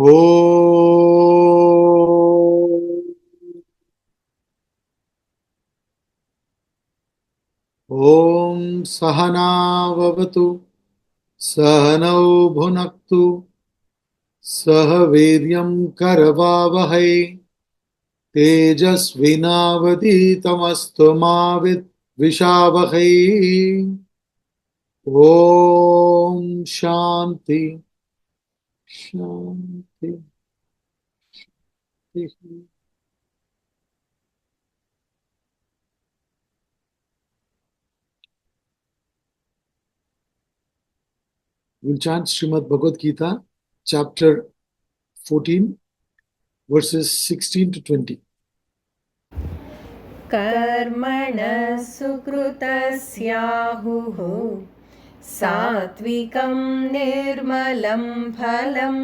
Om. Om Sahana Vavatu Sahanau Bhunaktu Sahaviryam Karavavahai Tejasvinavaditamastu Mavit Vishavahai. Om Shanti Shanti. We'll chant Srimad Bhagavad Gita, chapter 14, verses 16 to 20. कर्मणः सुकृतस्याहुः सात्विकं निर्मलं फलं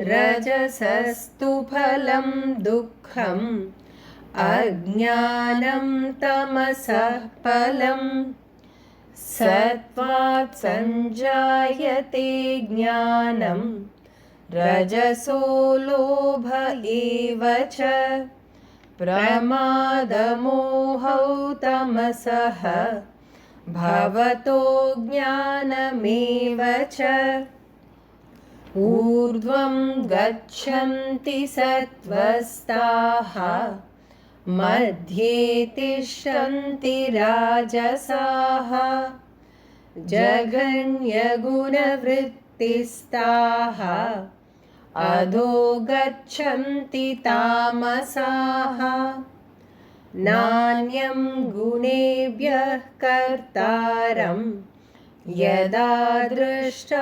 रजसस्तु फलं दुःखम् अज्ञानं तमसः फलं सत्त्वात् संजायते ज्ञानं रजसो लोभ एव च प्रमादमोहौ तमसः भवतो ज्ञानमेव च ऊर्ध्वं गच्छन्ति सत्त्वस्ताः मध्ये तिष्ठन्ति राजसाः जघन्यगुणवृत्तिस्ताः अधो गच्छन्ति तामसाः नान्यं गुणेभ्यः कर्तारं यदा दृष्टानुपश्यति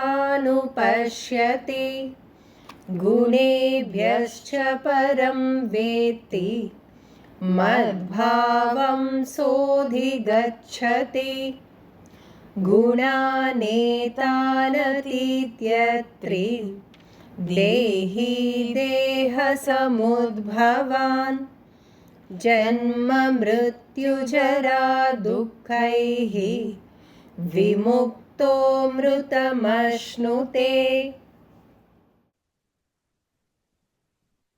गुणेभ्यश्च परं वेत्ति मद्भावं सोऽधिगच्छति गुणानेतानतीत्यत्रि देहि देहसमुद्भवान् जन्म मृत्युजरा दुःखैः विमुक्तो मृतमश्नुते.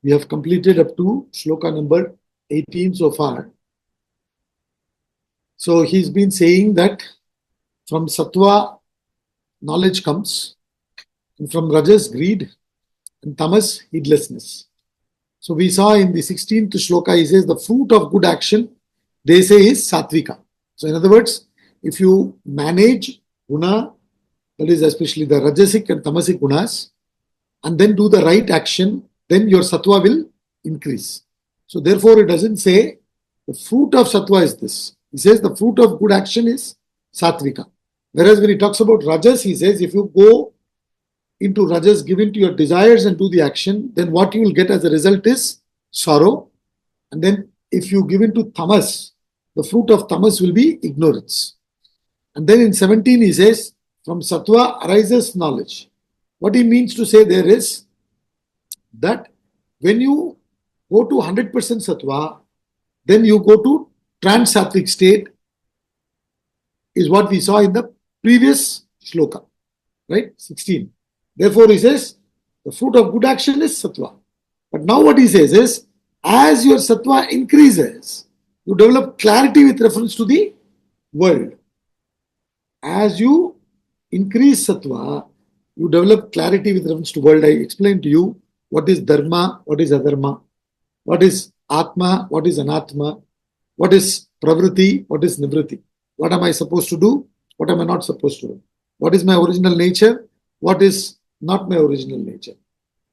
We have completed up to shloka number 18 so far. So he's been saying that from Satva knowledge comes, and from Rajas greed, and Tamas heedlessness. So we saw in the 16th shloka, he says the fruit of good action, they say, is Satvika. So in other words, if you manage guna, that is especially the Rajasic and Tamasic gunas, and then do the right action, then your Sattva will increase. So therefore it doesn't say the fruit of Sattva is this. He says the fruit of good action is Satvika. Whereas when he talks about Rajas, he says if you go into Rajas, give in to your desires and do the action, then what you will get as a result is sorrow. And then if you give in to Tamas, the fruit of Tamas will be ignorance. And then in 17 he says, from Sattva arises knowledge. What he means to say there is that when you go to 100% Sattva, then you go to trans-sattvic state, is what we saw in the previous shloka, right? 16. Therefore, he says, the fruit of good action is Sattva. But now what he says is, as your Sattva increases, you develop clarity with reference to the world. As you increase Sattva, you develop clarity with reference to world. I explained to you what is Dharma, what is Adharma, what is Atma, what is Anatma, what is Pravritti, what is Nivritti. What am I supposed to do? What am I not supposed to do? What is my original nature? What is not my original nature?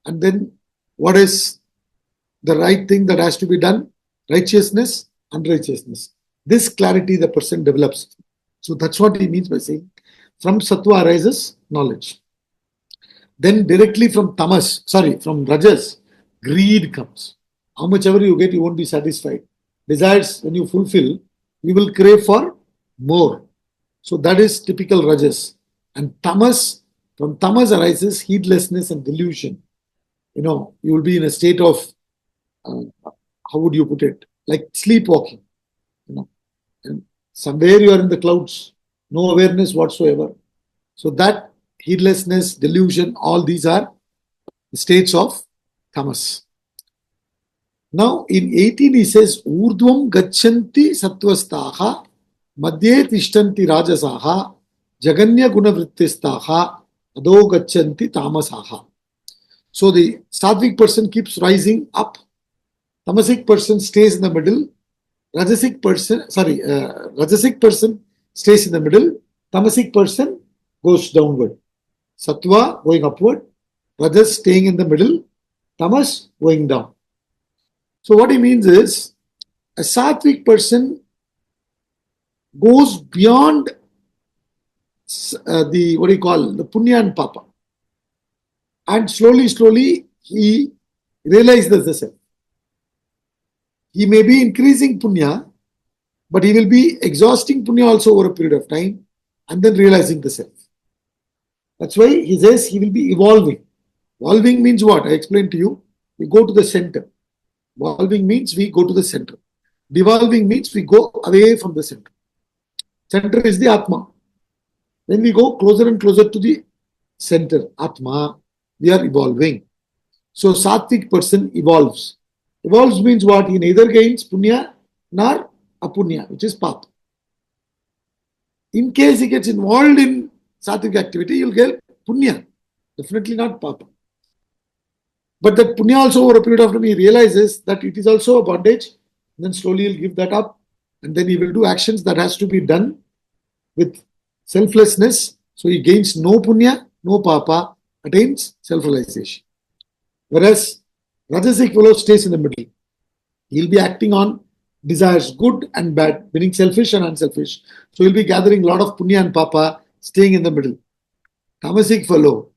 And then what is the right thing that has to be done? Righteousness, unrighteousness. This clarity the person develops. So that's what he means by saying, from Sattva arises knowledge. Then directly from Rajas, greed comes. How much ever you get, you won't be satisfied. Desires, when you fulfill, you will crave for more. So that is typical Rajas. And Tamas, from Tamas arises heedlessness and delusion. You will be in a state of, how would you put it? Like sleepwalking. And somewhere you are in the clouds, no awareness whatsoever. So that heedlessness, delusion, all these are states of tamas. Now in 18 he says, Urdhvam gachanti sattvastaha, madhye tishtanti rajasaha, jaganya gunavrittistaha, adho gachanti tamasaha. So the sattvic person keeps rising up, tamasic person stays in the middle, rajasic person stays in the middle, tamasic person goes downward. Sattva going upward, rajas staying in the middle, tamas going down. So what he means is, a sattvic person goes beyond the punya and papa, and slowly he realizes the self. He may be increasing punya, but he will be exhausting punya also over a period of time, and then realizing the self. That's why he says he will be evolving. Evolving means what? I explained to you. We go to the center. Evolving means we go to the center. Devolving means we go away from the center. Center is the Atma. When we go closer and closer to the center, Atma, we are evolving. So Sattvic person evolves. Evolves means what? He neither gains punya nor apunya, which is papa. In case he gets involved in Sattvic activity, he will get punya, definitely not papa. But that punya also over a period of time he realizes that it is also a bondage, and then slowly he'll give that up, and then he will do actions that has to be done with selflessness. So he gains no punya, no papa, attains self-realization. Whereas Rajasic fellow stays in the middle. He'll be acting on desires, good and bad, meaning selfish and unselfish. So he'll be gathering a lot of punya and papa, staying in the middle. Tamasic fellow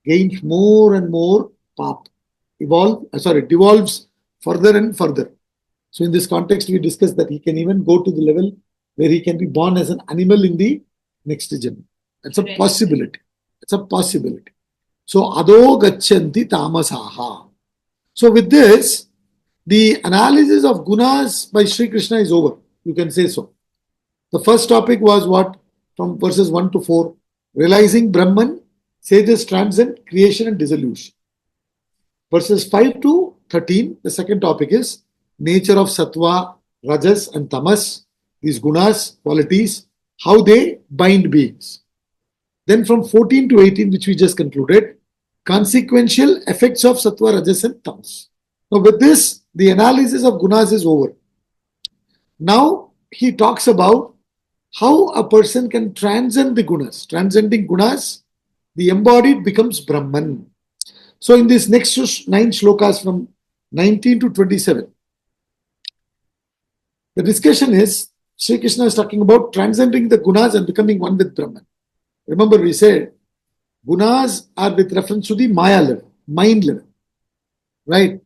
gains more and more pap, devolves further and further. So in this context, we discussed that he can even go to the level where he can be born as an animal in the next generation. That's a possibility. It's a possibility. So adho gachanti tamasaha. So with this, the analysis of gunas by Sri Krishna is over. You can say so. The first topic was what? From verses 1 to 4. Realizing Brahman, sages transcend creation and dissolution. Verses 5 to 13, the second topic is nature of Satva, Rajas and Tamas, these gunas, qualities, how they bind beings. Then from 14 to 18, which we just concluded, consequential effects of Satva, Rajas and Tamas. Now with this, the analysis of gunas is over. Now he talks about how a person can transcend the gunas. Transcending gunas, the embodied becomes Brahman. So in this next 9 shlokas from 19 to 27, the discussion is, Sri Krishna is talking about transcending the gunas and becoming one with Brahman. Remember we said, gunas are with reference to the Maya level, mind level, right?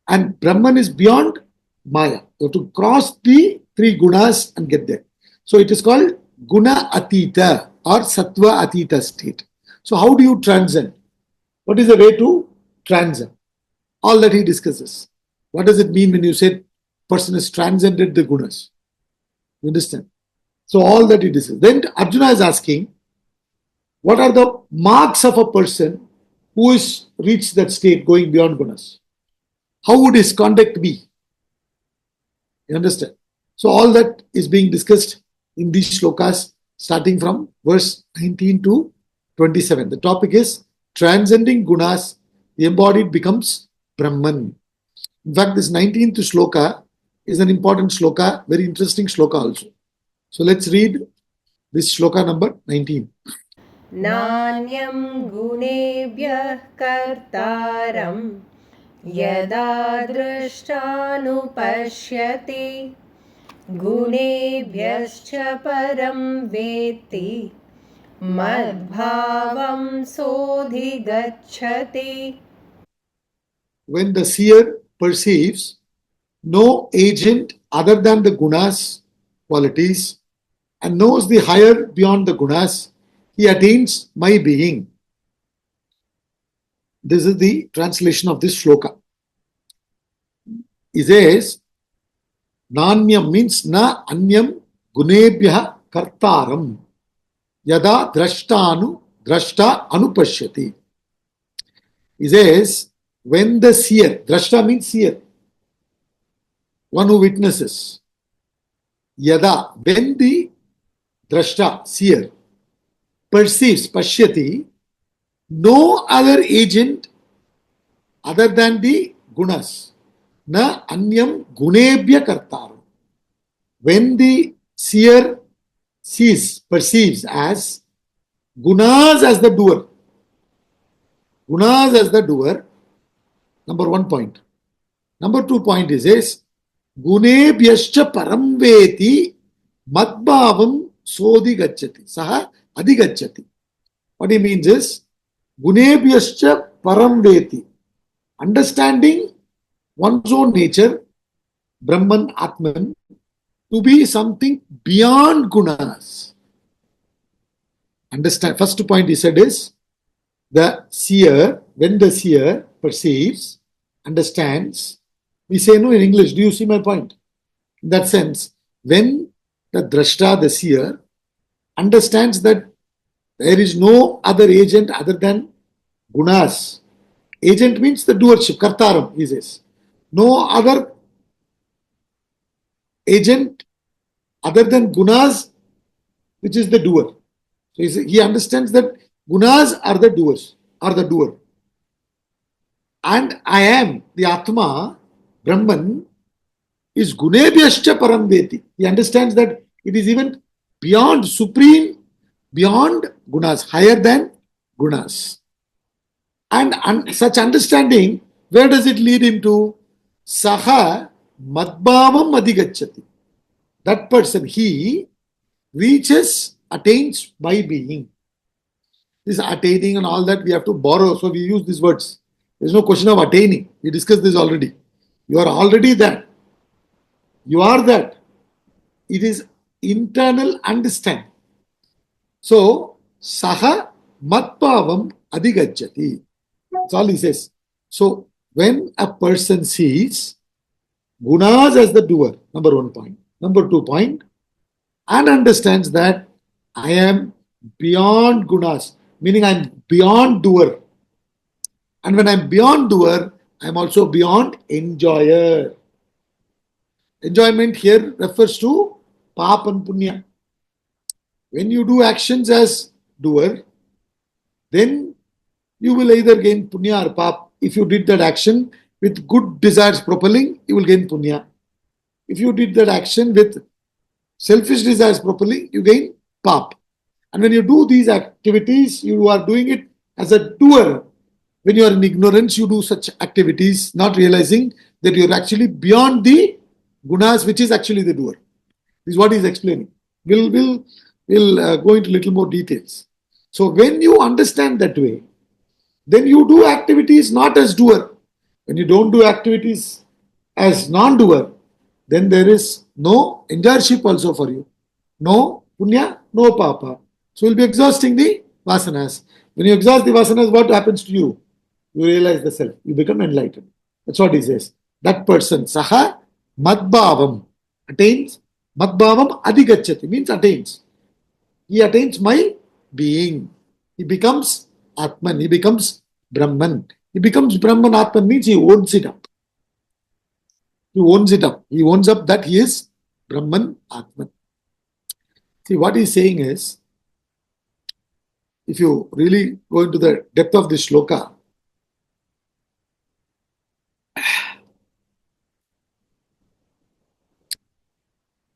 And Brahman is beyond Maya. You have to cross the 3 gunas and get there. So it is called guna atita or sattva atita state. So how do you transcend? What is the way to transcend? All that he discusses. What does it mean when you say person has transcended the gunas? You understand? So all that he discusses. Then Arjuna is asking, what are the marks of a person who has reached that state going beyond gunas? How would his conduct be? You understand? So all that is being discussed in these shlokas starting from verse 19 to 27. The topic is transcending gunas, the embodied becomes Brahman. In fact, this 19th shloka is an important shloka, very interesting shloka also. So let's read this shloka number 19. नान्यं गुणेभ्यः कर्तारं यदा दृष्टानुपश्यति गुणेभ्यश्च परं वेत्ति मद्भावं सोऽधिगच्छति. When the seer perceives no agent other than the gunas, qualities, and knows the higher beyond the gunas, he attains my being. This is the translation of this shloka. He says, Nanyam means na anyam gunebhya kartaram yada drashta anupashyati. He says, when the seer, drashta means seer, one who witnesses. Yada, when the drashta, seer, perceives, pashyati, no other agent other than the gunas, na anyam gunebhya kartaram. When the seer sees, perceives as gunas as the doer, gunas as the doer, number 1 point. Number 2 point is gunebhyascha param veti madbhavam sodhi gacchati, saha adhigacchati. What he means is gunebhyascha param veti, understanding one's own nature, Brahman, Atman, to be something beyond gunas. Understand, first point he said is the seer, when the seer perceives, understands, we say no in English, do you see my point? In that sense, when the drashta, the seer, understands that there is no other agent other than gunas. Agent means the doership, kartaram, he says. No other agent other than gunas, which is the doer. So he understands that gunas are the doers, are the doer. And I am, the Atma, Brahman, is gunebhyascha param veti. He understands that it is even beyond, supreme, beyond gunas, higher than gunas. And such understanding, where does it lead him to? Saha madbhavam adhigacchati. That person, he reaches, attains by being. This attaining and all that we have to borrow, so we use these words. There is no question of attaining. We discussed this already. You are already that. You are that. It is internal understanding. So, saha matpavam adhigacchati. That's all he says. So, when a person sees gunas as the doer, number 1 point. Number 2 point, and understands that I am beyond gunas, meaning I am beyond doer. And when I am beyond doer, I am also beyond enjoyer. Enjoyment here refers to pap and punya. When you do actions as doer, then you will either gain punya or pap. If you did that action with good desires propelling, you will gain punya. If you did that action with selfish desires propelling, you gain pap. And when you do these activities, you are doing it as a doer. When you are in ignorance, you do such activities, not realizing that you are actually beyond the gunas, which is actually the doer. This is what he is explaining. We'll go into little more details. So when you understand that way, then you do activities not as doer. When you don't do activities as non-doer, then there is no enjoyership also for you. No punya, no papa. So you'll be exhausting the vasanas. When you exhaust the vasanas, what happens to you? You realize the self. You become enlightened. That's what he says. That person, saha madbhavam, attains. Madbhavam adhigacchati means attains. He attains my being. He becomes Atman. He becomes Brahman. He becomes Brahman. Atman means he owns it up. He owns it up. He owns up that he is Brahman Atman. See, what he's saying is, if you really go into the depth of this shloka,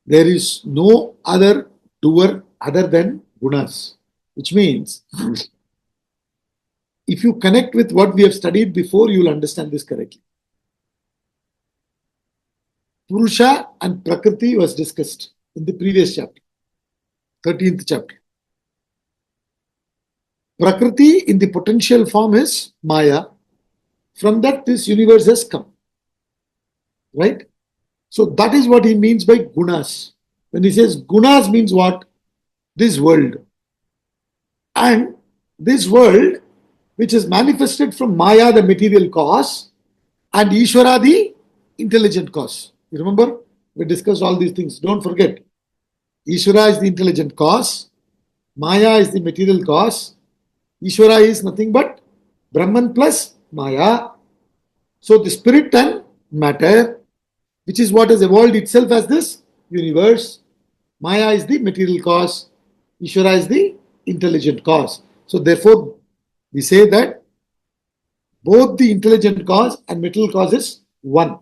there is no other doer other than gunas, which means if you connect with what we have studied before, you will understand this correctly. Purusha and Prakriti was discussed in the previous chapter, 13th chapter. Prakriti in the potential form is Maya. From that, this universe has come. Right? So that is what he means by gunas. When he says gunas means what? This world. And this world, which is manifested from Maya, the material cause, and Ishvara, the intelligent cause. You remember? We discussed all these things. Don't forget. Ishvara is the intelligent cause. Maya is the material cause. Ishvara is nothing but Brahman plus Maya. So the spirit and matter, which is what has evolved itself as this universe. Maya is the material cause, Ishvara is the intelligent cause. So therefore, we say that both the intelligent cause and material cause is one.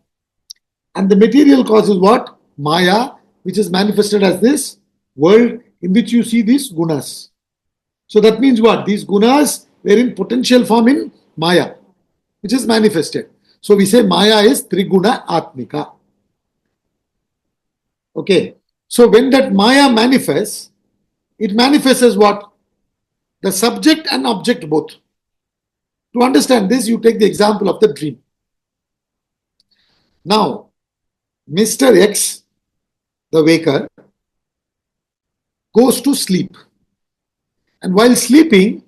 And the material cause is what? Maya, which is manifested as this world in which you see these gunas. So that means what? These gunas were in potential form in Maya, which is manifested. So we say Maya is Triguna Atmika. Okay. So when that Maya manifests, it manifests as what? The subject and object both. To understand this, you take the example of the dream. Now, Mr. X, the waker, goes to sleep. And while sleeping,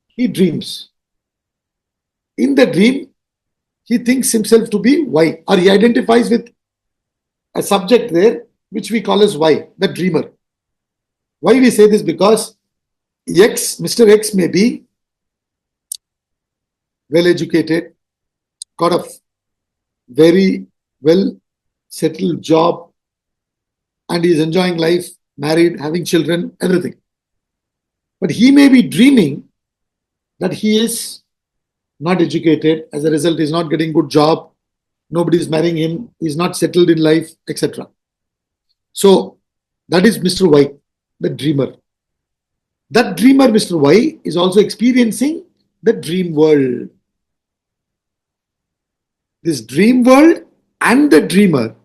he dreams. In the dream, he thinks himself to be Y, or he identifies with a subject there, which we call as Y, the dreamer. Why we say this? Because X, Mr. X may be well educated, got a very well settled job, and he is enjoying life, married, having children, everything. But he may be dreaming that he is not educated, as a result, he is not getting good job, nobody is marrying him, he is not settled in life, etc. So that is Mr. Y, the dreamer. That dreamer, Mr. Y, is also experiencing the dream world. This dream world and the dreamer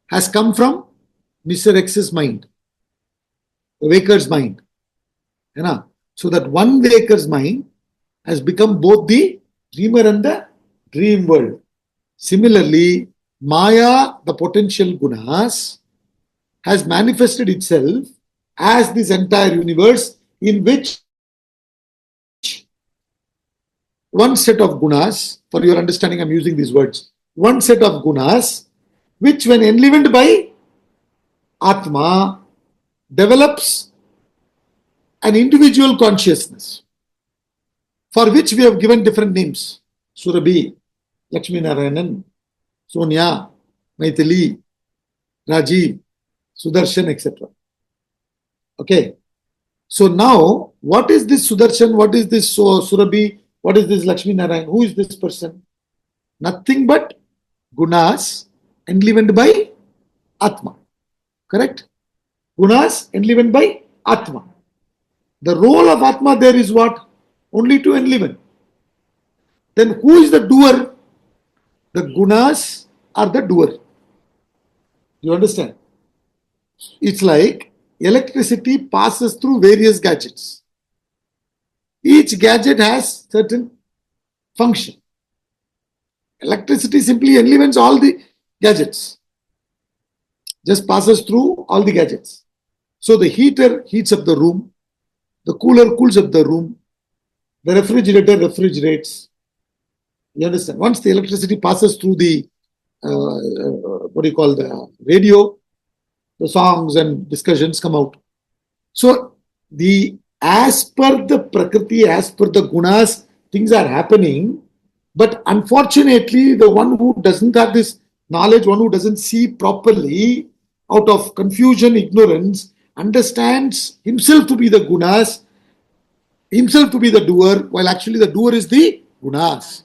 has come from Mr. X's mind, the waker's mind. So that one waker's mind has become both the dreamer and the dream world. Similarly, Maya, the potential gunas, has manifested itself as this entire universe in which one set of gunas, for your understanding, I'm using these words, one set of gunas, which when enlivened by Atma, develops an individual consciousness, for which we have given different names. Surabhi, Lakshmi Narayanan, Sonia, Maithili, Rajiv, Sudarshan, etc. Okay. So now, what is this Sudarshan? What is this Surabhi? What is this Lakshmi Narayan? Who is this person? Nothing but gunas enlivened by Atma. Correct? Gunas enlivened by Atma. The role of Atma there is what? Only to enliven. Then who is the doer? The gunas are the doer. You understand? It's like electricity passes through various gadgets. Each gadget has certain function. Electricity simply enlivens all the gadgets. Just passes through all the gadgets. So the heater heats up the room. The cooler cools up the room. The refrigerator refrigerates. You understand? Once the electricity passes through the, the radio, the songs and discussions come out. So as per the Prakriti, as per the gunas, things are happening. But unfortunately, the one who doesn't have this knowledge, one who doesn't see properly, out of confusion, ignorance, understands himself to be the gunas, himself to be the doer, while actually the doer is the gunas.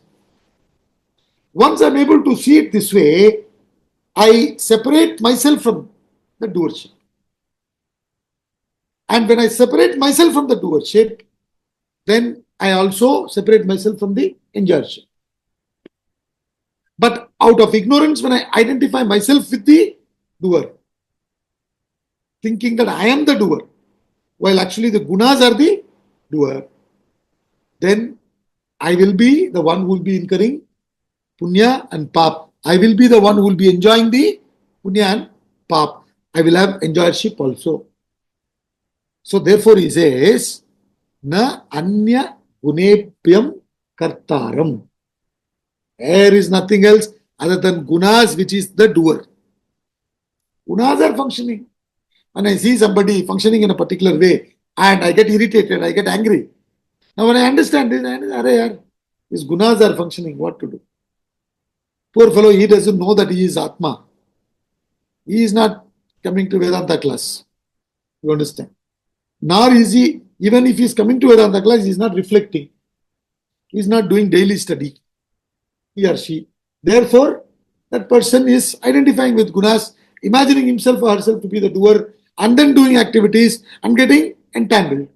Once I'm able to see it this way, I separate myself from the doership. And when I separate myself from the doership, then I also separate myself from the enjoyership. But out of ignorance, when I identify myself with the doer, thinking that I am the doer, while actually the gunas are the doer, then I will be the one who will be incurring punya and pap. I will be the one who will be enjoying the punya and pap. I will have enjoyership also. So therefore he says, na anya gunebhyam kartaram. There is nothing else other than gunas, which is the doer. Gunas are functioning. When I see somebody functioning in a particular way and I get irritated, I get angry. Now when I understand this, His gunas are functioning. What to do? Poor fellow, he doesn't know that he is Atma. He is not coming to Vedanta class. You understand? Nor is he, even if he is coming to Vedanta class, he is not reflecting. He is not doing daily study. He or she. Therefore, that person is identifying with gunas, imagining himself or herself to be the doer, and then doing activities and getting entangled.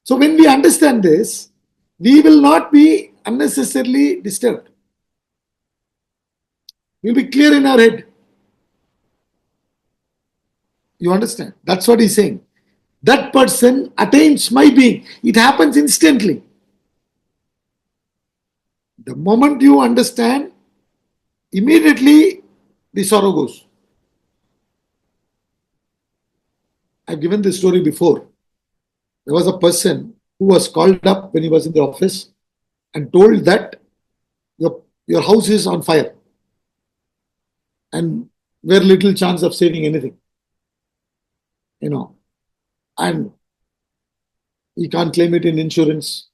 So when we understand this, we will not be unnecessarily disturbed. We will be clear in our head. You understand? That's what he's saying. That person attains my being. It happens instantly. The moment you understand, immediately the sorrow goes. I've given this story before. There was a person who was called up when he was in the office and told that your house is on fire and very little chance of saving anything. And he can't claim it in insurance.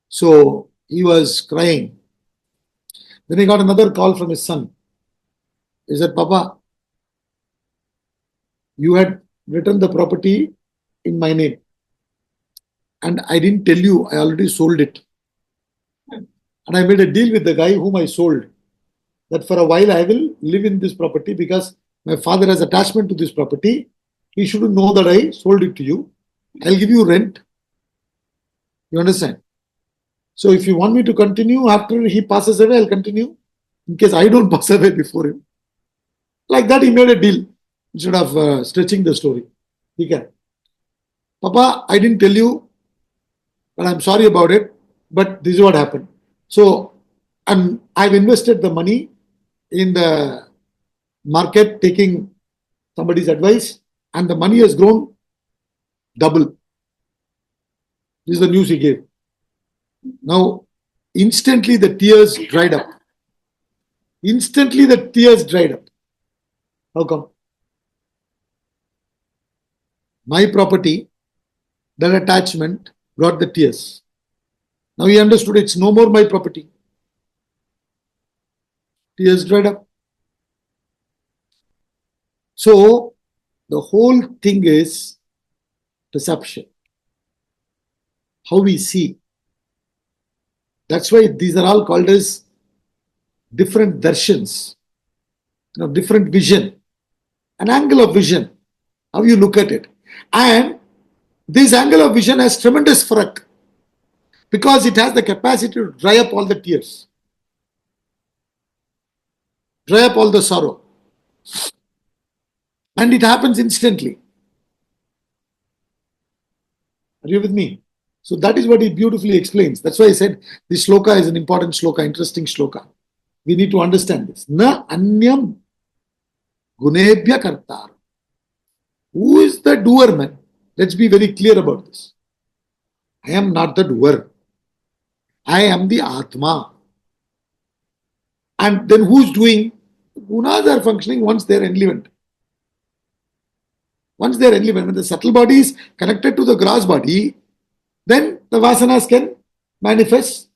So he was crying. Then he got another call from his son. He said, Papa, you had written the property in my name. And I didn't tell you, I already sold it. And I made a deal with the guy whom I sold, that for a while I will live in this property because my father has attachment to this property. He shouldn't know that I sold it to you. I'll give you rent. You understand? So if you want me to continue after he passes away, I'll continue. In case I don't pass away before him. Like that, he made a deal instead of stretching the story. Okay. Papa, I didn't tell you, but I'm sorry about it. But this is what happened. So, and I've invested the money in the market, taking somebody's advice, and the money has grown double. This is the news he gave. Now, instantly the tears dried up. Instantly the tears dried up. How come? My property, that attachment brought the tears. Now he understood it's no more my property. Tears dried up. So the whole thing is perception. How we see. That's why these are all called as different darshans, different vision, an angle of vision, how you look at it. And this angle of vision has tremendous farak because it has the capacity to dry up all the tears, dry up all the sorrow. And it happens instantly. Are you with me? So that is what he beautifully explains. That's why I said this shloka is an important shloka, interesting shloka. We need to understand this. Na anyam gunebhya kartar. Who is the doer, man? Let's be very clear about this. I am not the doer. I am the Atma. And then who's doing? Gunas are functioning once they're enlivened. Once they're enlivened, when the subtle body is connected to the gross body, then the vasanas can manifest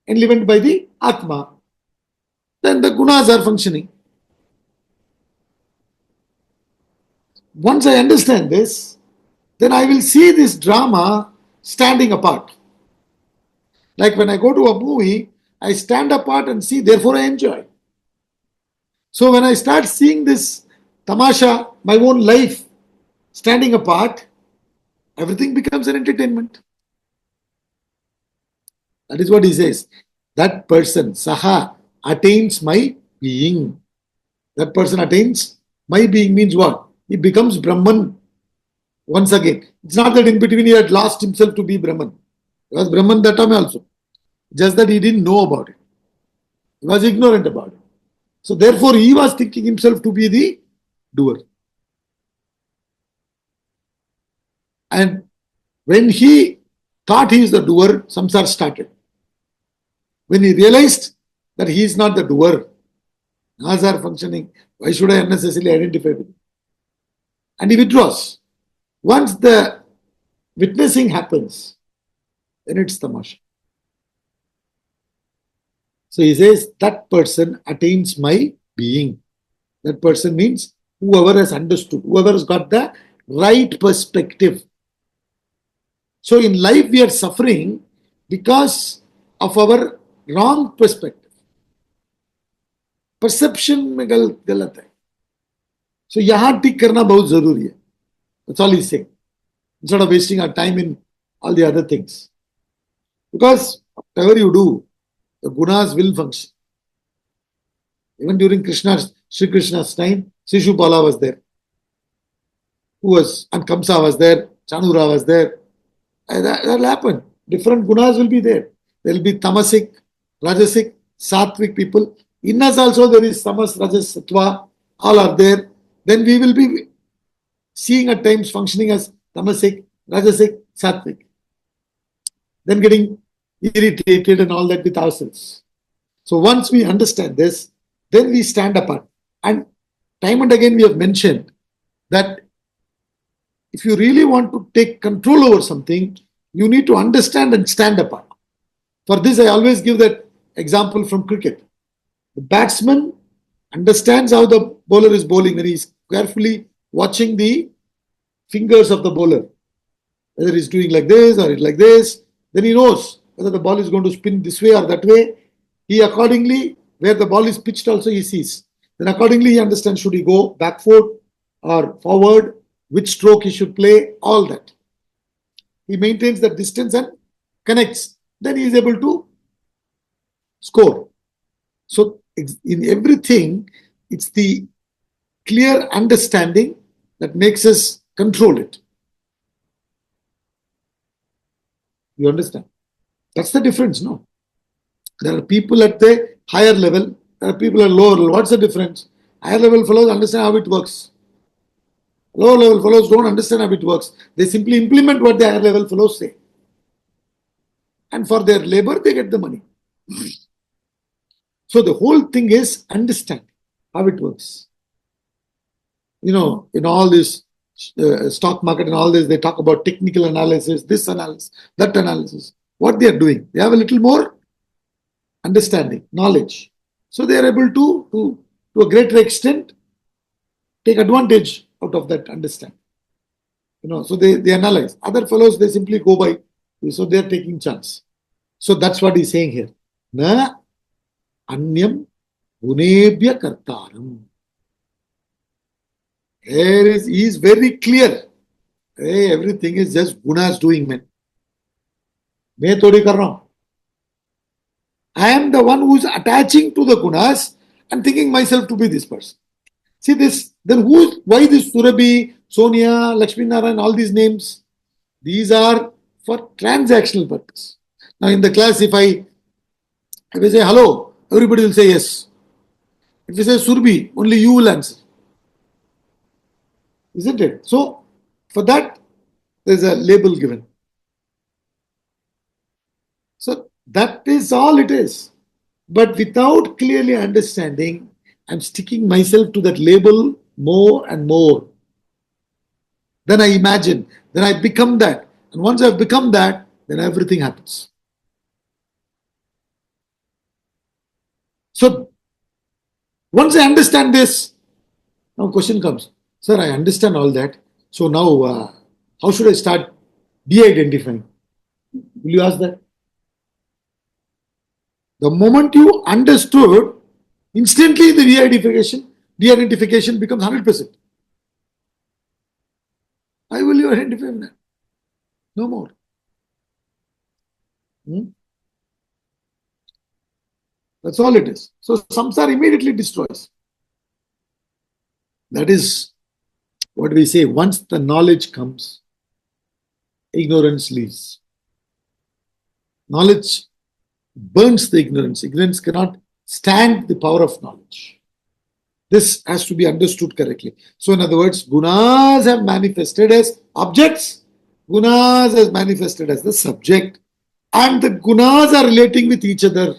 enlivened by the Atma. Then the gunas are functioning. Once I understand this, then I will see this drama standing apart. Like when I go to a movie, I stand apart and see, therefore I enjoy. So when I start seeing this tamasha, my own life standing apart, everything becomes an entertainment. That is what he says. That person, saha, attains my being. That person attains my being means what? He becomes Brahman once again. It's not that in between he had lost himself to be Brahman. He was Brahman that time also. Just that he didn't know about it. He was ignorant about it. So therefore he was thinking himself to be the doer. And when he thought he is the doer, samsara started. When he realized that he is not the doer, gunas are functioning, why should I unnecessarily identify with him? And he withdraws. Once the witnessing happens, then it's tamasha. So he says that person attains my being. That person means whoever has understood, whoever has got the right perspective. So in life we are suffering because of our wrong perspective. Perception में गलत है. So यहाँ ठीक करना बहुत जरूरी है. That's all he's saying. Instead of wasting our time in all the other things. Because whatever you do, the gunas will function. Even during Sri Krishna's time, Shishupala was there. And Kamsa was there, Chanura was there. And that will happen. Different gunas will be there. There will be tamasic, rajasic, sattvic people. In us also there is tamas, rajas, satva, all are there. Then we will be seeing at times functioning as tamasic, rajasic, sattvic. Then getting irritated and all that with ourselves. So once we understand this, then we stand apart. And time and again we have mentioned that if you really want to take control over something, you need to understand and stand apart. For this, I always give that example from cricket. The batsman understands how the bowler is bowling and he's carefully watching the fingers of the bowler. Whether he's doing like this or like this, then he knows whether the ball is going to spin this way or that way. He accordingly, where the ball is pitched also he sees. Then accordingly he understands should he go back foot or forward, which stroke he should play, all that. He maintains that distance and connects. Then he is able to score. So in everything, it's the clear understanding that makes us control it. You understand? That's the difference, no? There are people at the higher level, there are people at lower level. What's the difference? Higher level fellows understand how it works. Lower level fellows don't understand how it works. They simply implement what the higher level fellows say. And for their labor, they get the money. So the whole thing is understand how it works. You know, in all this stock market and all this, they talk about technical analysis, this analysis, that analysis. What they are doing, they have a little more understanding, knowledge. So they are able to a greater extent, take advantage out of that understanding. You know, so they analyze. Other fellows, they simply go by. So they are taking chance. So that's what he's saying here. Na anyam gunebhya kartaram. He is very clear. Hey, everything is just gunas doing, man. मैं थोड़ी कर रहा हूं. I am the one who is attaching to the gunas and thinking myself to be this person. See this, then why this Surabhi, Sonia, Lakshmi Narayan, all these names? These are for transactional purpose. Now in the class, if I say hello, everybody will say yes. If you say Surabhi, only you will answer. Isn't it? So for that, there's a label given. So that is all it is. But without clearly understanding, I'm sticking myself to that label more and more. Then I imagine, then I become that. And once I've become that, then everything happens. So once I understand this, now question comes, sir, I understand all that. So now how should I start de-identifying? Will you ask that? The moment you understood, instantly the de-identification becomes 100%. Why will you identify with that? No more. That's all it is. So samsara immediately destroys. That is what we say. Once the knowledge comes, ignorance leaves. Knowledge burns the ignorance. Ignorance cannot stand the power of knowledge. This has to be understood correctly. So in other words, gunas have manifested as objects, gunas has manifested as the subject, and the gunas are relating with each other.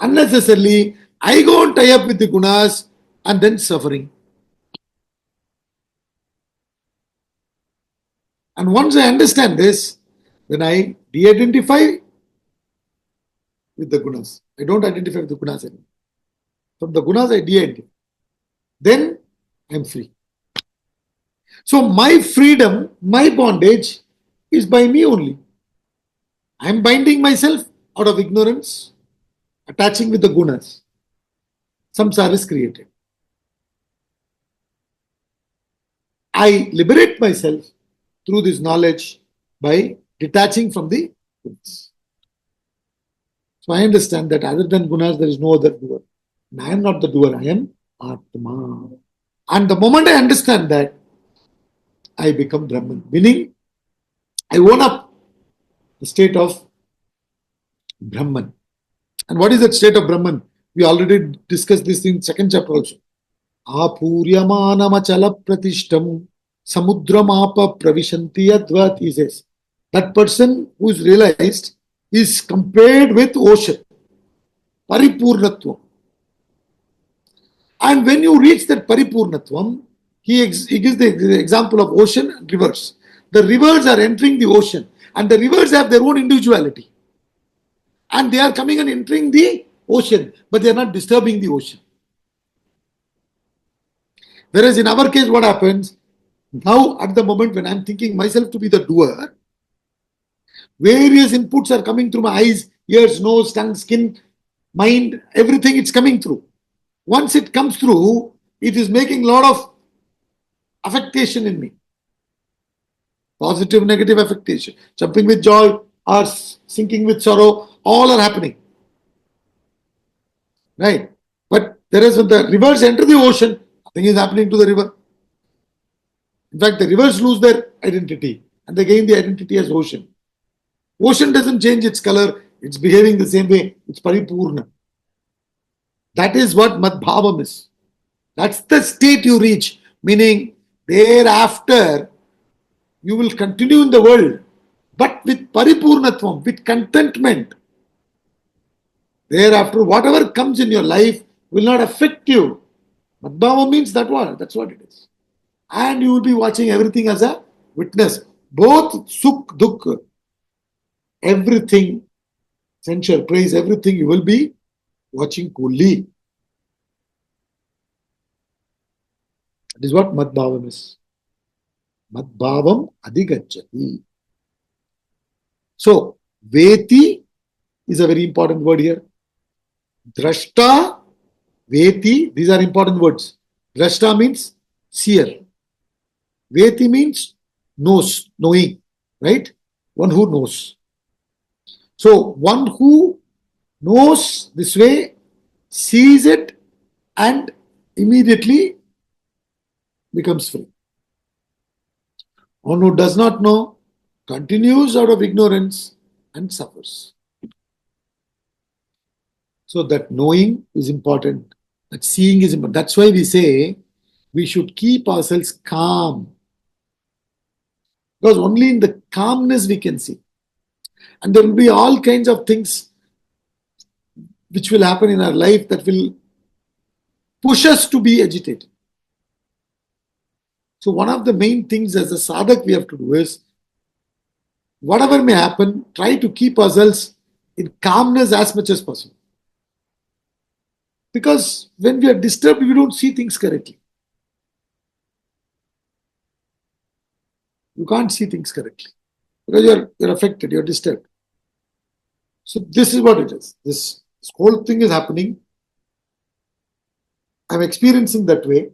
Unnecessarily, I go and tie up with the gunas and then suffering. And once I understand this, then I de-identify with the gunas. I don't identify with the gunas anymore. From the gunas, I de-identify. Then I'm free. So my freedom, my bondage is by me only. I'm binding myself out of ignorance, attaching with the gunas. Samsara is created. I liberate myself through this knowledge by detaching from the gunas. So I understand that other than gunas, there is no other doer. And I am not the doer, I am Atma. And the moment I understand that, I become Brahman. Meaning, I own up the state of Brahman. And what is that state of Brahman? We already discussed this in second chapter also. Apuryamanamachala pratishtam samudramapa pravishanti advat, he says. That person who is realized is compared with ocean. Paripurnatvam. And when you reach that Paripurnatvam, he gives the example of ocean and rivers. The rivers are entering the ocean and the rivers have their own individuality. And they are coming and entering the ocean, but they are not disturbing the ocean. Whereas in our case, what happens? Now, at the moment when I am thinking myself to be the doer, various inputs are coming through my eyes, ears, nose, tongue, skin, mind, everything it's coming through. Once it comes through, it is making a lot of affectation in me. Positive, negative affectation. Jumping with joy or sinking with sorrow, all are happening. Right? But whereas when the rivers enter the ocean, nothing is happening to the river. In fact, the rivers lose their identity and they gain the identity as ocean. Ocean doesn't change its color, it's behaving the same way, it's paripurna. That is what Madbhavam is. That's the state you reach, meaning thereafter you will continue in the world, but with paripurnatvam, with contentment. Thereafter, whatever comes in your life will not affect you. Madbhava means that's what it is. And you will be watching everything as a witness. Both sukh, dukh, everything, censure, praise, everything you will be watching coolly. That is what Madbhavam is. Madbhavam adhigacchati. So, veti is a very important word here. Drashta, veti, these are important words. Drashta means seer. Veti means knows, knowing, right? One who knows. So, one who knows this way, sees it and immediately becomes free. One who does not know continues out of ignorance and suffers. So that knowing is important, that seeing is important. That's why we say we should keep ourselves calm. Because only in the calmness we can see. And there will be all kinds of things which will happen in our life that will push us to be agitated. So one of the main things as a sadhak we have to do is, whatever may happen, try to keep ourselves in calmness as much as possible. Because when we are disturbed, we don't see things correctly. You can't see things correctly. Because you're affected, you're disturbed. So this is what it is. This whole thing is happening. I'm experiencing that way.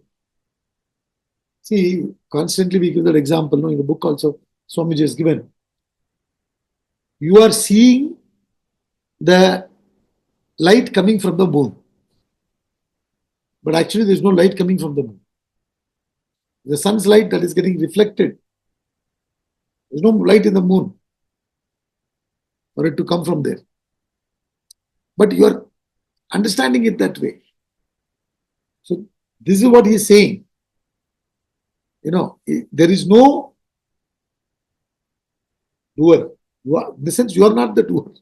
See, constantly we give that example. No, in the book also, Swamiji has given. You are seeing the light coming from the moon. But actually there is no light coming from the moon. The sun's light that is getting reflected. There is no light in the moon for it to come from there. But you are understanding it that way. So this is what he is saying. You know, there is no doer. In the sense, you are not the doer.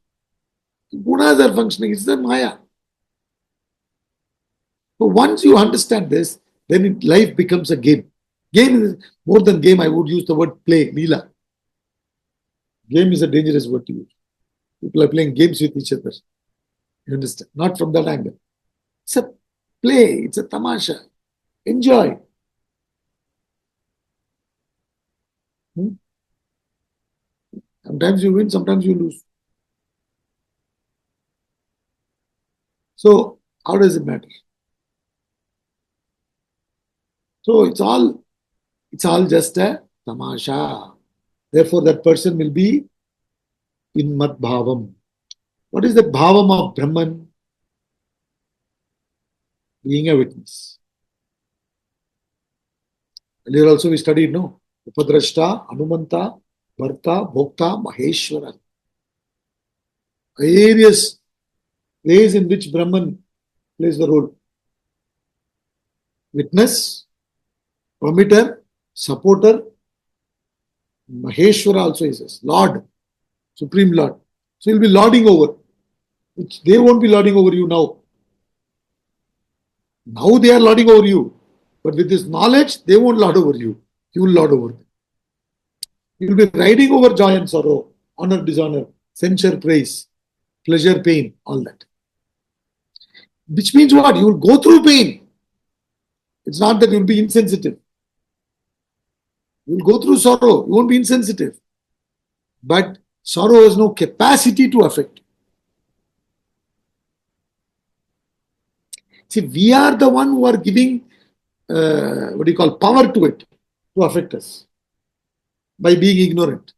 Gunas are functioning. It's the Maya. So once you understand this, then life becomes a game. Game is more than game. I would use the word play, Leela. Game is a dangerous word to use. People are playing games with each other. You understand? Not from that angle. It's a play, it's a tamasha. Enjoy. Sometimes you win, sometimes you lose. So, how does it matter? So, it's all just a tamasha. Therefore, that person will be in mat bhavam. What is the bhavam of Brahman? Being a witness. Earlier also we studied, no? Upadrashta, Anumanta, Bharta, Bhokta, Maheshwara. Various ways in which Brahman plays the role. Witness, permitter, supporter, Maheshwara also is says, Lord, Supreme Lord. So he'll be lording over, which they won't be lording over you now. Now they are lording over you. But with this knowledge, they won't lord over you. You will lord over them. You will be riding over joy and sorrow, honor, dishonor, censure, praise, pleasure, pain, all that. Which means what? You will go through pain. It's not that you will be insensitive. You will go through sorrow. You won't be insensitive. But sorrow has no capacity to affect. See, we are the one who are giving, power to it, to affect us by being ignorant.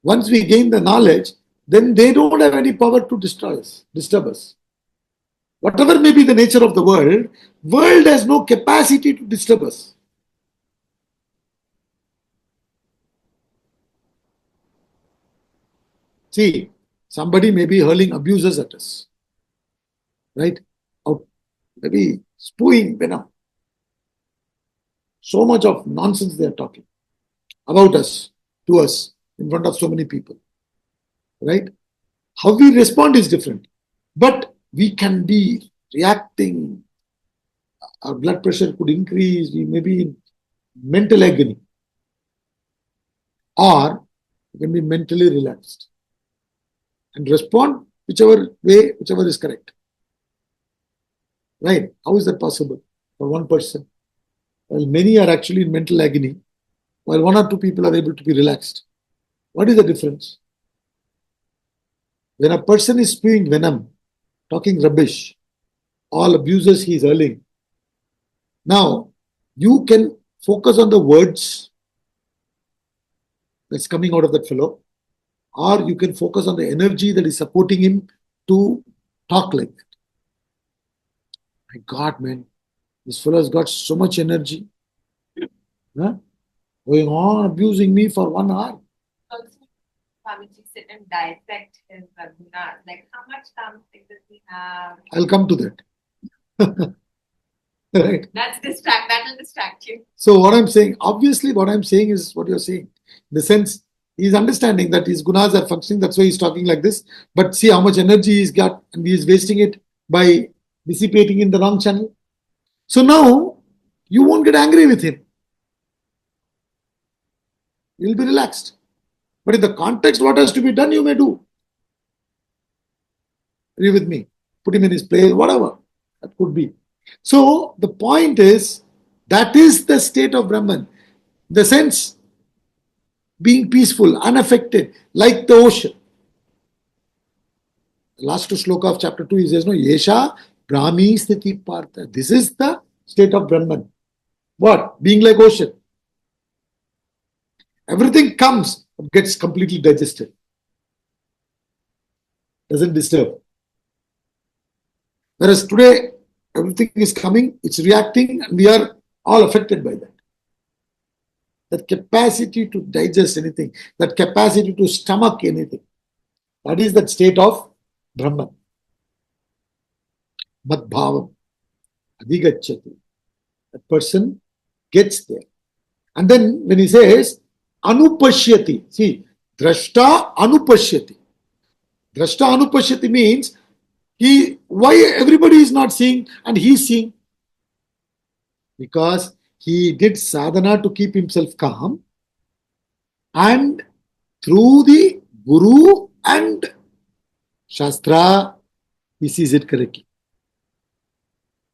Once we gain the knowledge, then they don't have any power to destroy us, disturb us. Whatever may be the nature of the world has no capacity to disturb us. See, somebody may be hurling abuses at us, right? Or maybe spewing venom. So much of nonsense they are talking about us, to us, in front of so many people, right? How we respond is different. But we can be reacting. Our blood pressure could increase. We may be in mental agony. Or we can be mentally relaxed and respond whichever way, whichever is correct. Right? How is that possible for one person? While many are actually in mental agony, while one or two people are able to be relaxed. What is the difference? When a person is spewing venom, talking rubbish, all abuses he is hurling, now you can focus on the words that's coming out of that fellow, or you can focus on the energy that is supporting him to talk like that. My God, man, this fellow has got so much energy. Huh? Going on abusing me for 1 hour. Also, Swamiji sit and dissect his gunas. Like, how much tamasic does he have? I'll come to that. Right? That will distract you. So what I'm saying, obviously what I'm saying is what you're saying. In the sense, he's understanding that his gunas are functioning, that's why he's talking like this. But see how much energy he's got and he is wasting it by dissipating in the wrong channel. So now, you won't get angry with him. You'll be relaxed. But in the context, what has to be done, you may do. Are you with me? Put him in his place, whatever. That could be. So, the point is, that is the state of Brahman. The sense, being peaceful, unaffected, like the ocean. The last sloka of chapter 2, he says, no, Yesha Brahmi Sthiti Partha. This is the state of Brahman. What? Being like ocean. Everything comes, gets completely digested. Doesn't disturb. Whereas today, everything is coming, it's reacting, and we are all affected by that. That capacity to digest anything, that capacity to stomach anything, that is that state of Brahman. Mad bhavam. Adhigacchati. That person gets there. And then when he says, anupashyati. See, drashta anupashyati. Drashta anupashyati means why everybody is not seeing and he is seeing? Because he did sadhana to keep himself calm, and through the Guru and Shastra, he sees it correctly.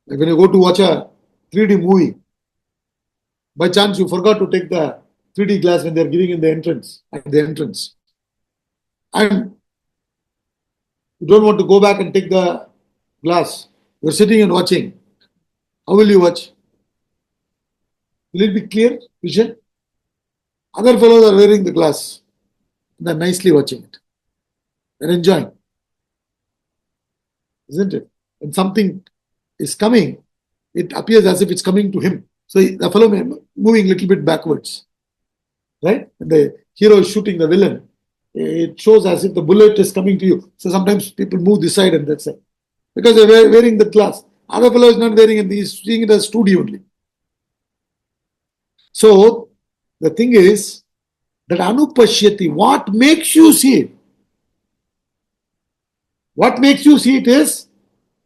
Like when you go to watch a 3D movie, by chance you forgot to take the 3D glass when they're giving in the entrance, at the entrance. And you don't want to go back and take the glass. You're sitting and watching. How will you watch? Will it be clear vision? Other fellows are wearing the glass. They're nicely watching it. They're enjoying. Isn't it? When something is coming, it appears as if it's coming to him. So the fellow may be moving a little bit backwards. Right? When the hero is shooting the villain, it shows as if the bullet is coming to you. So sometimes people move this side and that side. Because they're wearing the glass. Other fellow is not wearing it, he's seeing it as 2D only. So the thing is that anupashyati, what makes you see it? What makes you see it is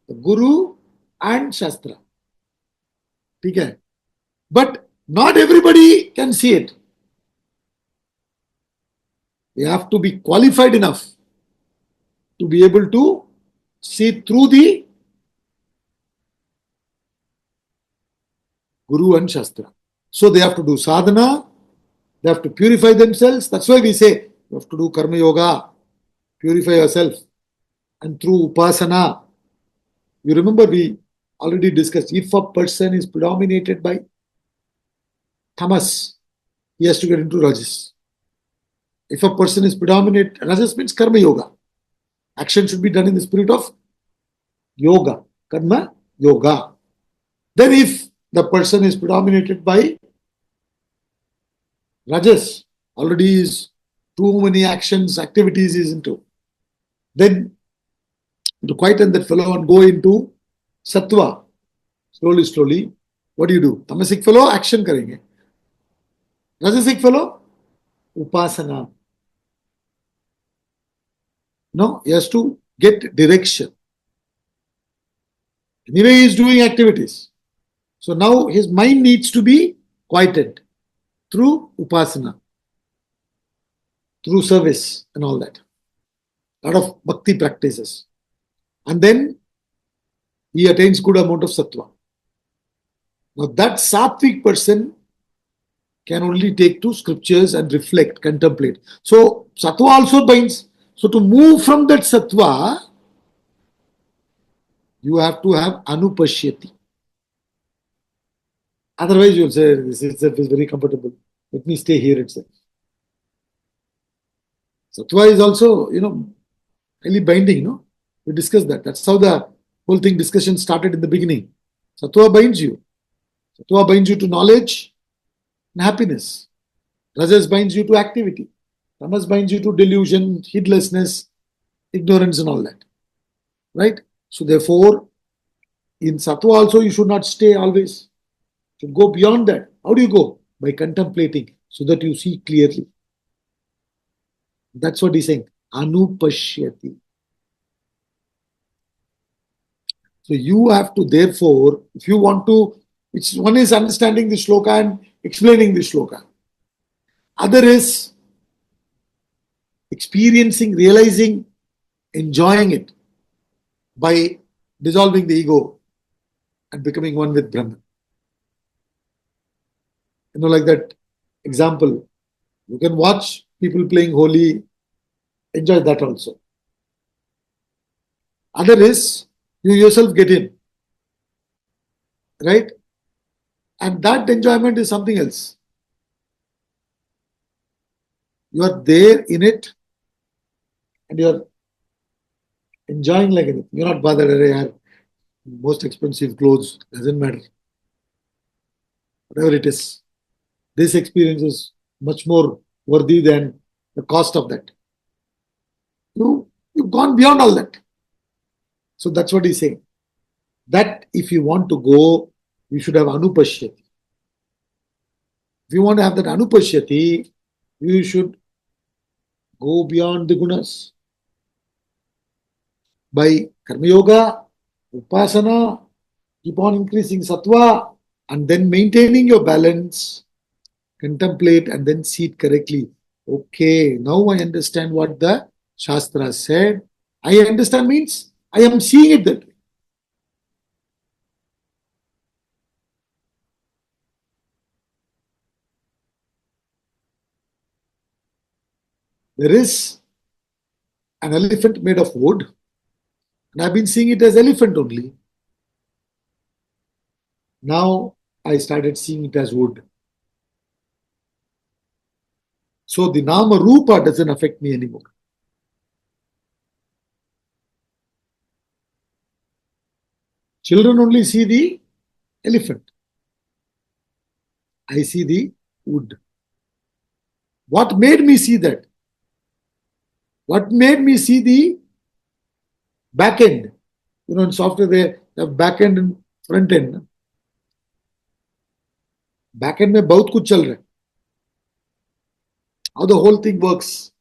the Guru and Shastra. Okay? But not everybody can see it. You have to be qualified enough to be able to see through the Guru and Shastra. So they have to do sadhana, they have to purify themselves. That's why we say you have to do karma yoga, purify yourself. And through upasana, you remember we already discussed, if a person is predominated by tamas, he has to get into rajas. If a person is predominant, rajas means karma yoga. Action should be done in the spirit of yoga, karma yoga. Then if the person is predominated by rajas, already is too many actions, activities is into, then to quieten that fellow and go into Satva, slowly, what do? Tamasic fellow, action karenge. Rajasic fellow, upasana. No, he has to get direction. Anyway, he is doing activities. So now his mind needs to be quieted through upasana, through service and all that. A lot of bhakti practices. And then he attains good amount of sattva. Now that sattvic person can only take to scriptures and reflect, contemplate. So sattva also binds. So to move from that sattva, you have to have anupashyati. Otherwise you will say, this itself is very comfortable. Let me stay here itself. Sattva is also, highly binding, no? We discussed that. That's how the whole thing discussion started in the beginning. Sattva binds you. Sattva binds you to knowledge and happiness. Rajas binds you to activity. Tamas binds you to delusion, heedlessness, ignorance and all that. Right? So therefore, in Sattva also you should not stay always. You should go beyond that. How do you go? By contemplating so that you see clearly. That's what he's saying. Anupashyati. So you have to, therefore, if you want to, one is understanding the shloka and explaining the shloka. Other is experiencing, realizing, enjoying it by dissolving the ego and becoming one with Brahman. Like that example. You can watch people playing Holi, enjoy that also. Other is, you yourself get in. Right? And that enjoyment is something else. You are there in it and you are enjoying like anything. You're not bothered, I have most expensive clothes, doesn't matter. Whatever it is. This experience is much more worthy than the cost of that. You've gone beyond all that. So that's what he's saying. That if you want to go, you should have anupashyati. If you want to have that anupashyati, you should go beyond the gunas. By karma yoga, upasana, keep on increasing sattva, and then maintaining your balance, contemplate and then see it correctly. Okay, now I understand what the Shastra said. I understand means I am seeing it that way. There is an elephant made of wood, and I've been seeing it as elephant only. Now I started seeing it as wood. So the Nama Rupa doesn't affect me anymore. Children only see the elephant. I see the wood. What made me see that? What made me see the back end? In software they have back end and front end. Back end में बहुत कुछ चल रहा है. How the whole thing works.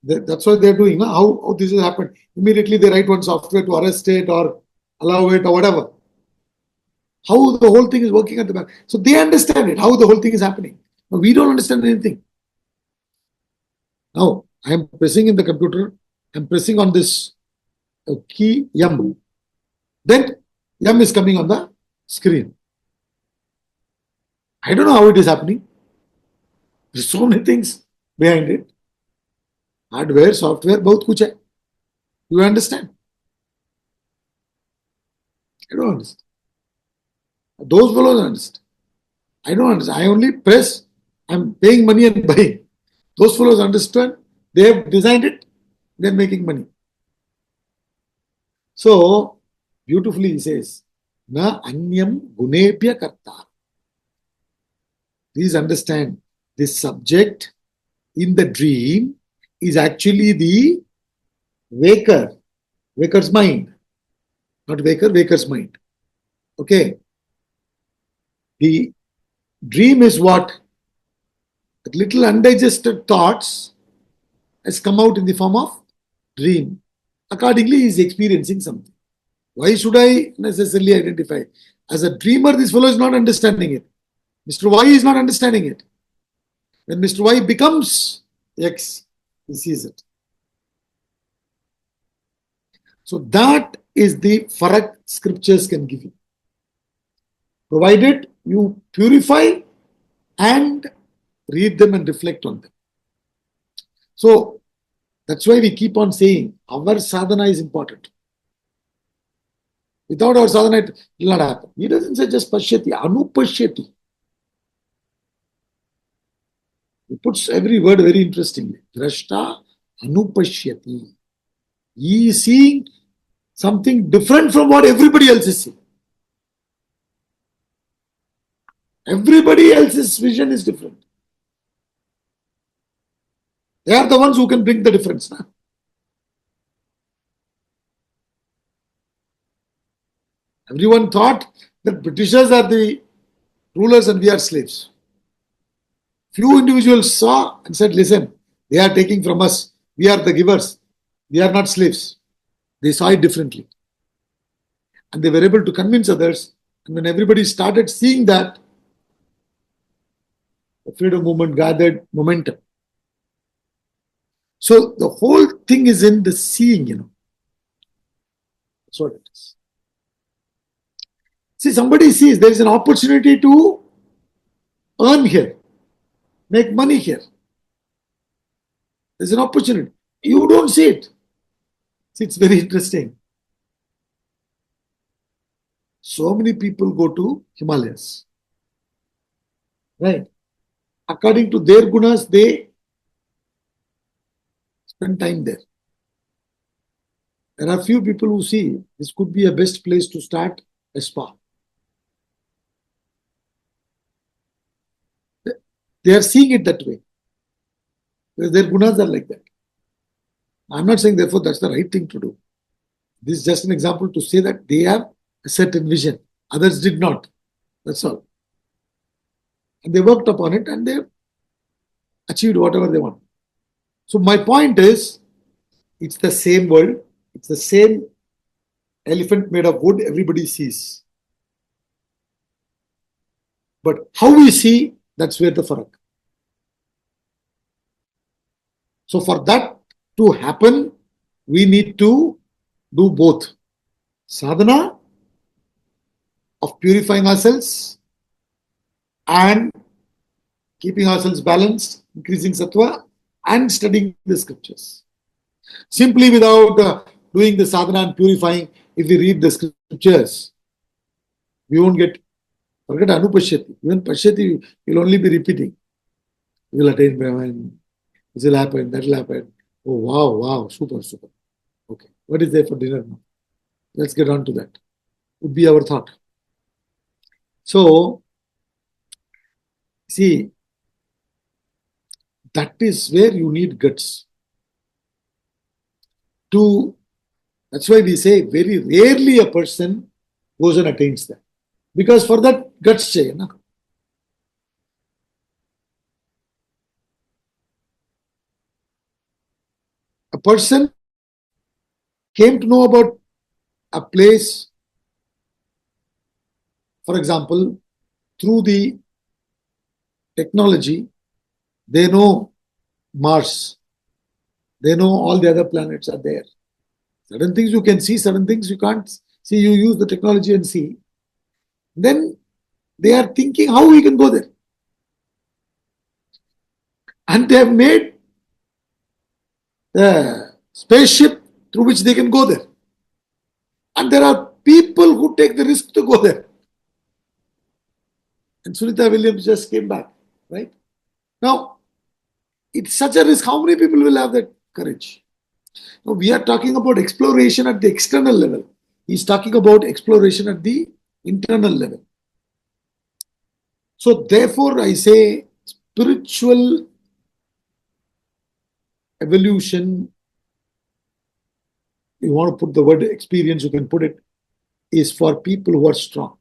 That's what they're doing. How this has happened. Immediately they write one software to arrest it or allow it or whatever. How the whole thing is working at the back. So they understand it, how the whole thing is happening. But we don't understand anything. Now, I am pressing in the computer, I'm pressing on this key yum. Then yum is coming on the screen. I don't know how it is happening. There's so many things behind it. Hardware, software, बहुत कुछ है. You understand? I don't understand. Those fellows understand. I don't understand. I only press, I'm paying money and buying. Those fellows understand. They have designed it, they're making money. So, beautifully he says, Na anyam gunebhya karta. Please understand, this subject in the dream is actually the waker's mind. Not waker's mind. Okay. The dream is what? Little undigested thoughts has come out in the form of dream. Accordingly, he is experiencing something. Why should I necessarily identify? As a dreamer, this fellow is not understanding it. Mr. Y is not understanding it. When Mr. Y becomes X, he sees it. So that is the farak scriptures can give you. Provided you purify and read them and reflect on them. So that's why we keep on saying our sadhana is important. Without our sadhana, it will not happen. He doesn't say just pashyati, anupashyati. He puts every word very interestingly. Drashta anupashyati. He is seeing something different from what everybody else is seeing. Everybody else's vision is different. They are the ones who can bring the difference. Nah? Everyone thought that Britishers are the rulers and we are slaves. Few individuals saw and said, listen, they are taking from us. We are the givers. We are not slaves. They saw it differently. And they were able to convince others. And when everybody started seeing that, the freedom movement gathered momentum. So the whole thing is in the seeing, That's what it is. See, somebody sees there is an opportunity to earn here, make money here. There's an opportunity. You don't see it. See, it's very interesting. So many people go to Himalayas. Right? According to their gunas, they spend time there. There are few people who see this could be a best place to start a spa. They are seeing it that way. Their gunas are like that. I'm not saying therefore that's the right thing to do. This is just an example to say that they have a certain vision. Others did not. That's all. And they worked upon it and they achieved whatever they want. So my point is, it's the same world. It's the same elephant made of wood everybody sees. But how we see, that's where the farak. So for that, to happen, we need to do both sadhana of purifying ourselves and keeping ourselves balanced, increasing sattva, and studying the scriptures. Simply without doing the sadhana and purifying, if we read the scriptures, we won't get, forget anupashyati. Even pashyati will only be repeating. You will attain Brahman, this will happen, that will happen. Oh, wow, wow, super, super. Okay, what is there for dinner now? Let's get on to that. Would be our thought. So, see, that is where you need guts. That's why we say very rarely a person goes and attains that. Because for that, guts chahiye, na? A person came to know about a place, for example, through the technology, they know Mars, they know all the other planets are there. Certain things you can see, certain things you can't see. You use the technology and see. Then they are thinking how we can go there. And they have made the spaceship through which they can go there. And there are people who take the risk to go there. And Sunita Williams just came back, right? Now, it's such a risk. How many people will have that courage? Now, we are talking about exploration at the external level. He's talking about exploration at the internal level. So, therefore, I say spiritual evolution, you want to put the word experience, you can put it, is for people who are strong,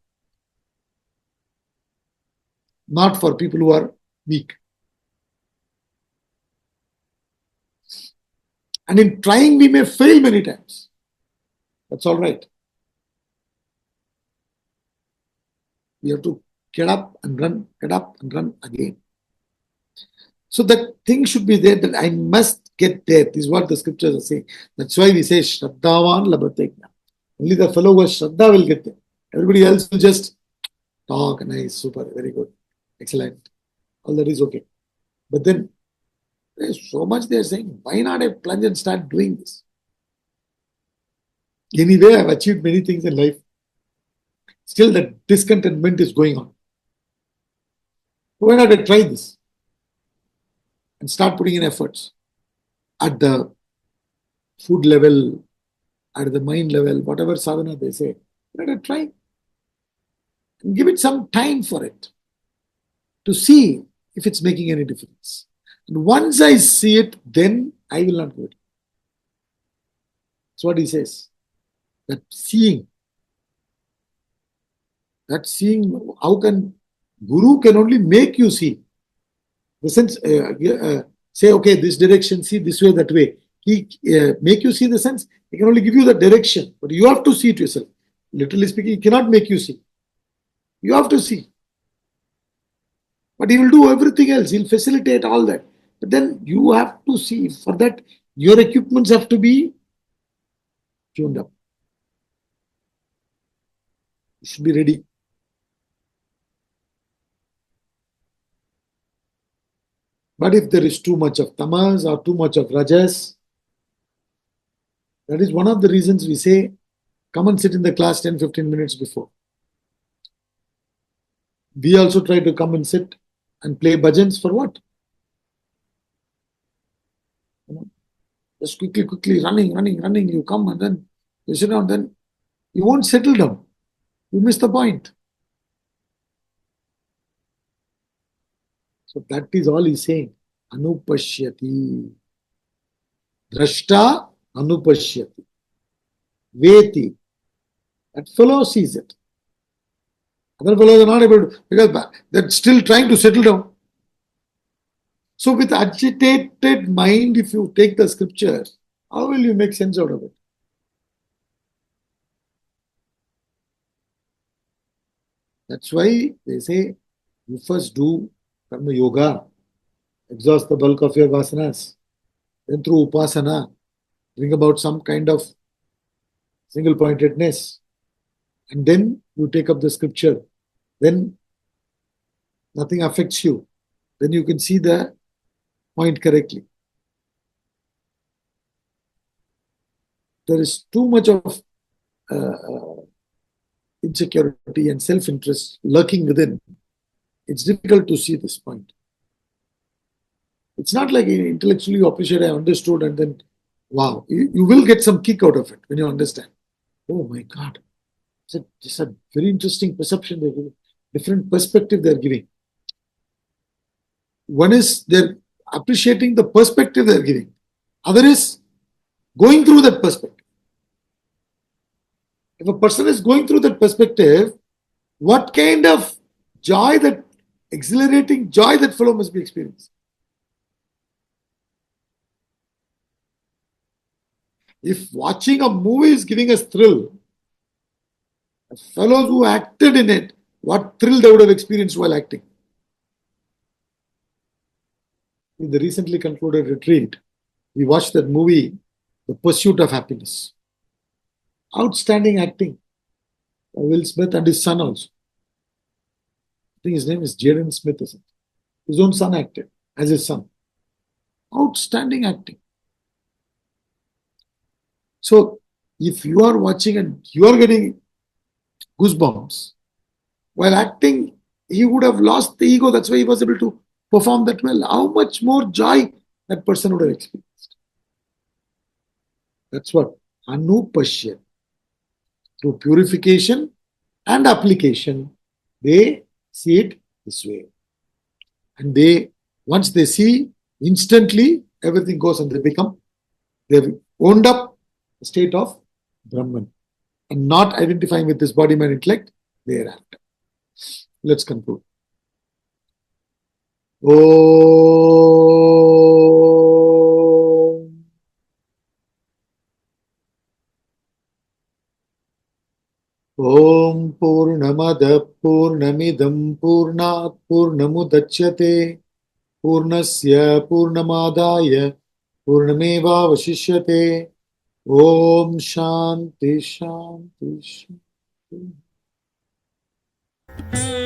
not for people who are weak. And in trying, we may fail many times. That's all right. We have to get up and run, get up and run again. So that thing should be there that I must get there. This is what the scriptures are saying. That's why we say Shraddhavan labhate jnana. Only the fellow who has Shraddha will get there. Everybody else will just talk, nice, super, very good, excellent. All that is okay. But then there's so much they're saying, why not I plunge and start doing this? Anyway, I've achieved many things in life. Still that discontentment is going on. Why not I try this? And start putting in efforts at the food level, at the mind level, whatever sadhana they say. Why not try? And give it some time for it to see if it's making any difference. And once I see it, then I will not do it. That's what he says. That seeing, how can Guru can only make you see. The sense, say, okay, this direction, see this way, that way. He make you see the sense. He can only give you the direction, but you have to see it yourself. Literally speaking, he cannot make you see. You have to see. But he will do everything else. He'll facilitate all that. But then you have to see. For that, your equipments have to be tuned up. You should be ready. But if there is too much of tamas or too much of rajas, that is one of the reasons we say, come and sit in the class 10-15 minutes before. We also try to come and sit and play bhajans for what? Just quickly, running. You come and then you sit down, then you won't settle down. You miss the point. So that is all he's saying. Anupashyati. Drashta anupashyati. Veti. That fellow sees it. Other fellows are not able to, because they're still trying to settle down. So with agitated mind, if you take the scripture, how will you make sense out of it? That's why they say you first do karma yoga, exhaust the bulk of your vasanas. then through upasana, bring about some kind of single pointedness, and then you take up the scripture, then nothing affects you, then you can see the point correctly. There is too much of insecurity and self-interest lurking within. It's difficult to see this point. It's not like intellectually you appreciate, I understood, and then, wow, you will get some kick out of it when you understand. Oh my God, it's a very interesting perception they're giving, different perspective they're giving. One is they're appreciating the perspective they're giving. Other is going through that perspective. If a person is going through that perspective, what kind of joy, that exhilarating joy that fellow must be experiencing. If watching a movie is giving us thrill, the fellows who acted in it, what thrill they would have experienced while acting. In the recently concluded retreat, we watched that movie, The Pursuit of Happiness. Outstanding acting. Will Smith and his son also. I think his name is Jaden Smith or something. His own son acted as his son. Outstanding acting. So, if you are watching and you are getting goosebumps, while acting, he would have lost the ego. That's why he was able to perform that well. How much more joy that person would have experienced. That's what Anupashya. Through purification and application, they see it this way. And once they see, instantly everything goes and they've owned up the state of Brahman and not identifying with this body, mind, intellect thereafter. Let's conclude. Om Purnamada Purnamidam Purnat Purnamudachyate Purnasya Purnamadaya Purnameva Vashishyate. Om Shanti Shanti Shanti.